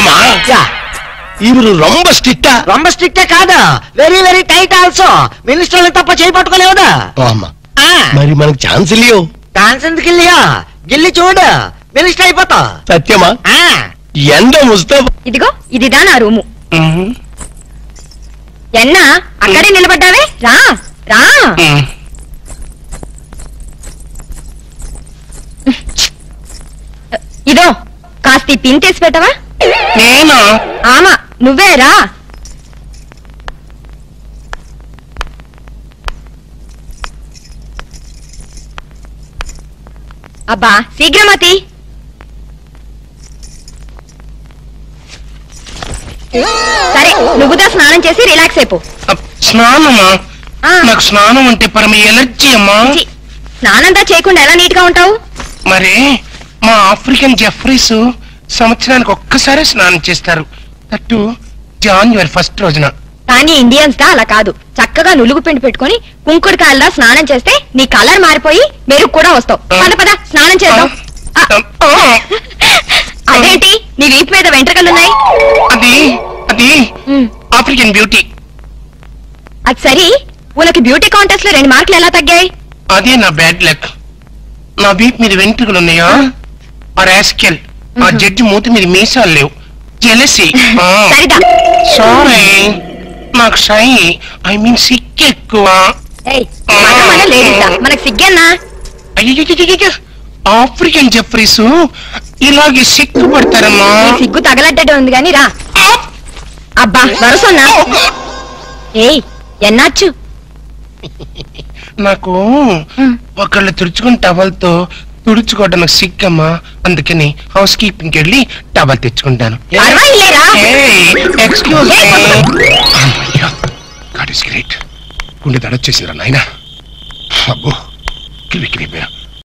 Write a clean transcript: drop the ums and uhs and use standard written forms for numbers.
ஆமா இவரு ரொம்ப ஸ்ட்ரிக்டா కాదు వెరీ వెరీ టైట్ ఆల్సో మినిస్టర్లు తప్ప చేయి పట్టుకోలేవుదా ఆమా మరి మనకు ఛాన్స్ ఇల్లియో ఛాన్స్ ఎందుకు ఇల్లియో గిల్లి చూడు మినిస్టర్ అయిపోతా సత్యమా ఎండ ముస్తఫా ఇదిగో ఇదిదా నా రూము ఎన్న అక్కడే నిలబడ్డావే రా రా ఇదో కాస్త పిన్ తీసి పెట్టవా నేనా ఆమా నువ్వే రా అబ్బా శీఘ్రమతి సరే నువ్వుదా స్నానం చేసి రిలాక్స్ అయిపో స్నానమా నాకు స్నానం అంటే పరమ ఎలర్జీ అమ్మా స్నానంతా చేయకుండా ఎలా నీట్ గా ఉంటావు మరి మా ఆఫ్రికన్ జెఫ్రీస్ సంవత్సరానికి ఒక్కసారి స్నానం చేస్తారు అటు జాన్యువరి 1 రోజున కానీ ఇండియన్స్ దా అలా కాదు చక్కగా నులుగు పిండి పెట్టుకుని కుంకుడుకాయలదా స్నానం చేస్తే నీ కలర్ మారిపోయి మెరుగు కూడా వస్తావు పద పద స్నానం చేద్దాం అదేంటి నీ వీపు మీద వెంట్రుకలున్నాయి అది అది ఆఫ్రికన్ బ్యూటీ అది సరి ఉనకి బ్యూటీ కాంటెస్ట్ లో 2 మార్కులు ఎలా తగ్గాయి అదే నా బ్యాడ్ లక్ నా వీపు మీద వెంట్రుకలు ఉన్నాయా ఆ రాస్కెల్ ఆ జడ్జి మూతి మీద మీసాలు లేవు జెలసీ సరిదా సారీ నాకు షై ఐ మీన్ సిక్ ఎక్కువ మనకు సిగ్గన్నా అయ్యో ఆఫ్రికన్ జెఫ్రీస్ ఇలాగే సిగ్గు పడతారమ్మా సిగ్గు తగలడ్డట్టు ఉంది గాని రా అబ్బా వరుసన్నా ఏయ్ ఎన్నాచ్చు నాకు ఒకళ్ళు తుడుచుకుని టవల్తో తుడుచుకోవడం నాకు సిగ్గమ్మా అందుకని హౌస్ కీపింగ్కి వెళ్ళి టవల్ తెచ్చుకుంటాను ఎక్స్క్యూజ్ గాడ్ ఇస్ గ్రేట్ గుండె దడొచ్చేసిందిరా నాయన అబ్బో కిలికిలిపోయా